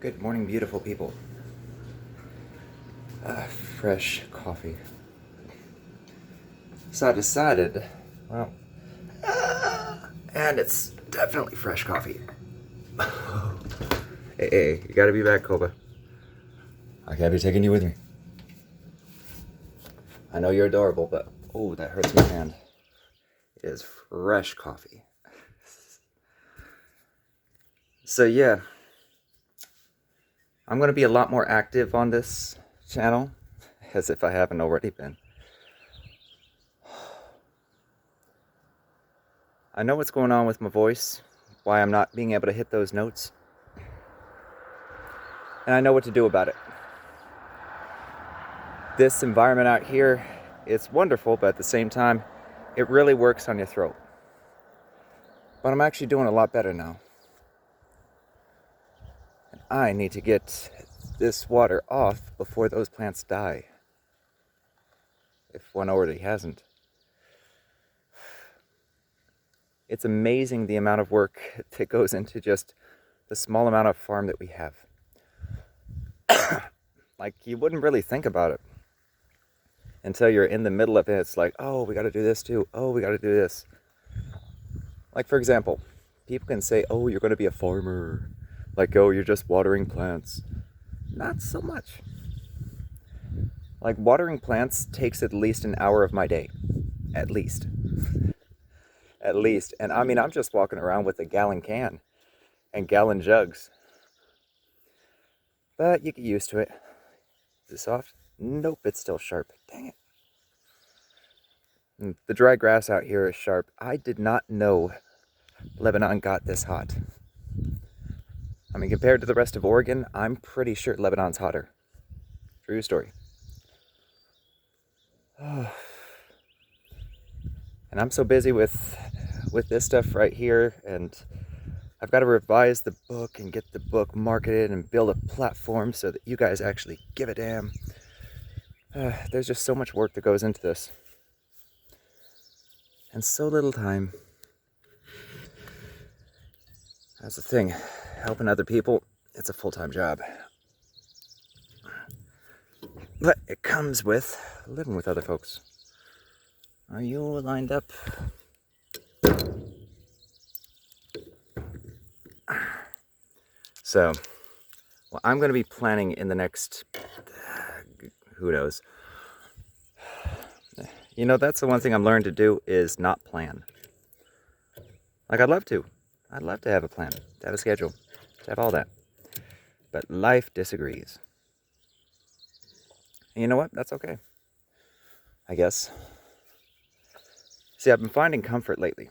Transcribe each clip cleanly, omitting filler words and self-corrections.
Good morning, beautiful people. Fresh coffee. So I decided, well, and it's definitely fresh coffee. Hey, you gotta be back, Koba. I can't be taking you with me. I know you're adorable, but oh, that hurts my hand. It is fresh coffee. So yeah, I'm gonna be a lot more active on this channel, as if I haven't already been. I know what's going on with my voice, why I'm not being able to hit those notes, and I know what to do about it. This environment out here, it's wonderful, but at the same time, it really works on your throat. But I'm actually doing a lot better now. And I need to get this water off before those plants die, if one already hasn't. It's amazing the amount of work that goes into just the small amount of farm that we have. Like, you wouldn't really think about it until you're in the middle of it. It's like, oh, we got to do this too. Oh, we got to do this. Like, for example, people can say, oh, you're going to be a farmer. Like, oh, you're just watering plants. Not so much. Like, watering plants takes at least an hour of my day. At least. At least. And I mean, I'm just walking around with a gallon can and gallon jugs. But you get used to it. Is it soft? Nope, it's still sharp. Dang it. And the dry grass out here is sharp. I did not know Lebanon got this hot. I mean, compared to the rest of Oregon, I'm pretty sure Lebanon's hotter. True story. And I'm so busy with this stuff right here, and I've got to revise the book and get the book marketed and build a platform so that you guys actually give a damn. There's just so much work that goes into this. And so little time. That's the thing. Helping other people, it's a full-time job. But it comes with living with other folks. Are you lined up? So, what I'm going to be planning in the next, who knows. You know, that's the one thing I'm learning to do, is not plan. Like, I'd love to. I'd love to have a plan, to have a schedule, to have all that. But life disagrees. And you know what? That's okay, I guess. See, I've been finding comfort lately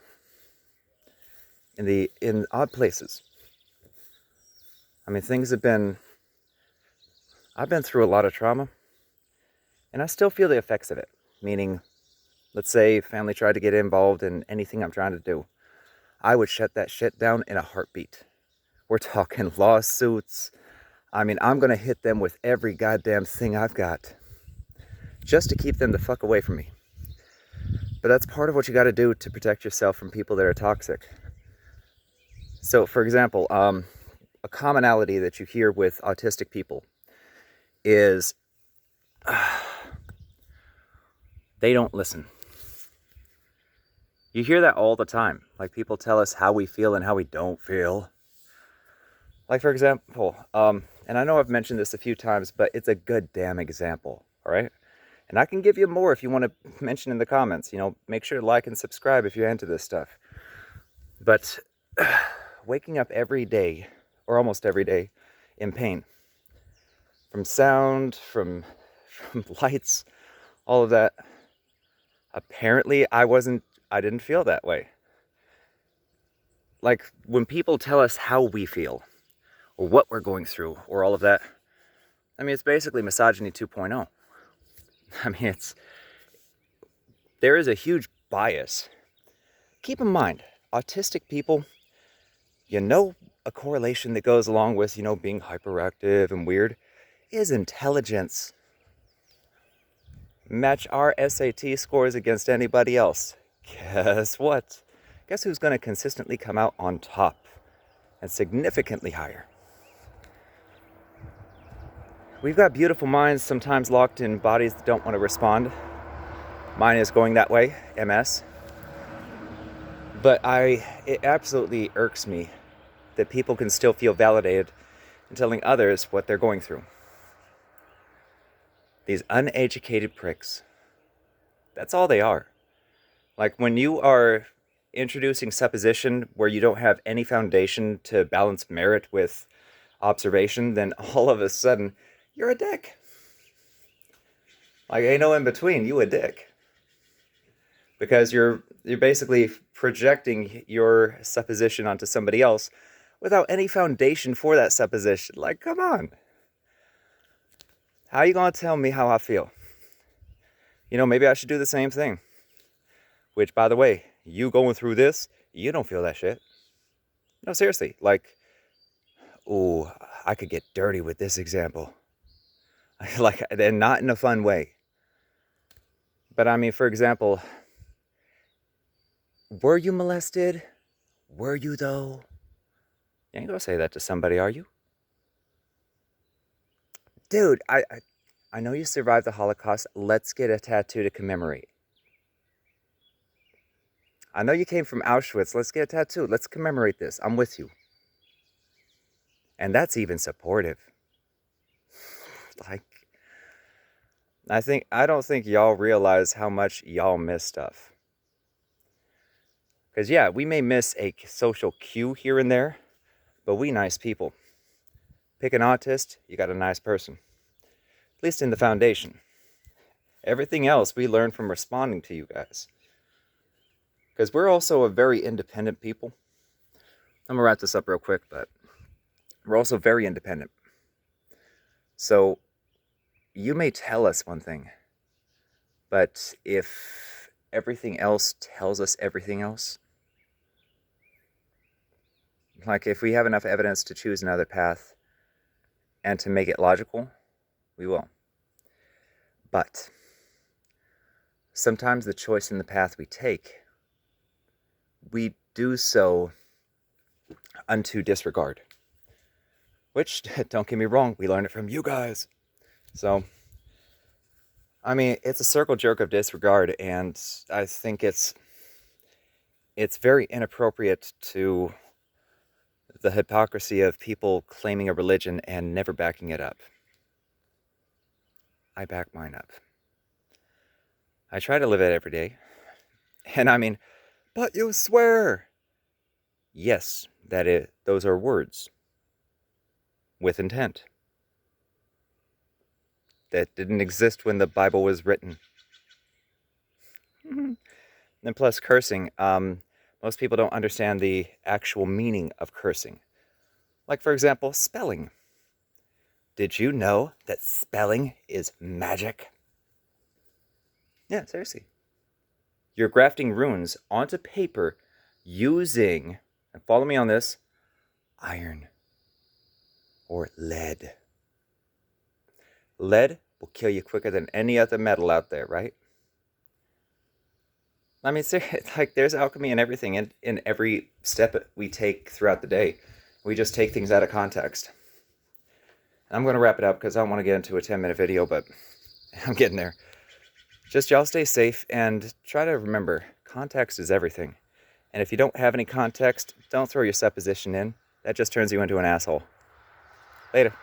in odd places. I mean, I've been through a lot of trauma, and I still feel the effects of it. Meaning, let's say family tried to get involved in anything I'm trying to do. I would shut that shit down in a heartbeat. We're talking lawsuits. I mean, I'm gonna hit them with every goddamn thing I've got, just to keep them the fuck away from me. But that's part of what you gotta do to protect yourself from people that are toxic. So, for example, a commonality that you hear with autistic people is they don't listen. You hear that all the time. Like, people tell us how we feel and how we don't feel. Like, for example, and I know I've mentioned this a few times, but it's a good damn example, all right? And I can give you more if you want to mention in the comments. You know, make sure to like and subscribe if you're into this stuff. But waking up every day, or almost every day, in pain. From sound, from lights, all of that. Apparently, I didn't feel that way. Like, when people tell us how we feel, or what we're going through, or all of that, I mean, it's basically misogyny 2.0. I mean, there is a huge bias. Keep in mind, autistic people, you know, a correlation that goes along with, you know, being hyperactive and weird is intelligence. Match our SAT scores against anybody else. Guess what? Guess who's going to consistently come out on top and significantly higher? We've got beautiful minds sometimes locked in bodies that don't want to respond. Mine is going that way, MS. But it absolutely irks me that people can still feel validated in telling others what they're going through. These uneducated pricks. That's all they are. Like when you are introducing supposition where you don't have any foundation to balance merit with observation, then all of a sudden you're a dick. Like ain't no in between, you a dick. Because you're basically projecting your supposition onto somebody else without any foundation for that supposition. Like, come on. How are you going to tell me how I feel? You know, maybe I should do the same thing. Which, by the way, you going through this, you don't feel that shit. No, seriously. Like, ooh, I could get dirty with this example. Like, and not in a fun way. But I mean, for example, were you molested? Were you, though? You ain't gonna say that to somebody, are you? Dude, I know you survived the Holocaust. Let's get a tattoo to commemorate. I know you came from Auschwitz. Let's get a tattoo. Let's commemorate this. I'm with you. And that's even supportive. Like, I don't think y'all realize how much y'all miss stuff. Because, yeah, we may miss a social cue here and there, but we nice people. Pick an autist, you got a nice person. At least in the foundation. Everything else we learn from responding to you guys. Because we're also a very independent people. I'm going to wrap this up real quick, but we're also very independent. So, you may tell us one thing, but if everything else tells us everything else, like if we have enough evidence to choose another path and to make it logical, we will. But sometimes the choice in the path we take, we do so unto disregard. Which, don't get me wrong, we learned it from you guys. So, I mean, it's a circle jerk of disregard, and I think it's very inappropriate to the hypocrisy of people claiming a religion and never backing it up. I back mine up. I try to live it every day. And I mean, but you swear. Yes, those are words. With intent. That didn't exist when the Bible was written. And plus cursing, most people don't understand the actual meaning of cursing. Like, for example, spelling. Did you know that spelling is magic? Yeah, seriously. You're grafting runes onto paper using, and follow me on this, iron or lead. Lead will kill you quicker than any other metal out there, right? I mean, like there's alchemy in everything, in every step we take throughout the day. We just take things out of context. I'm going to wrap it up because I don't want to get into a 10-minute video, but I'm getting there. Just y'all stay safe and try to remember, context is everything. And if you don't have any context, don't throw your supposition in. That just turns you into an asshole. Later.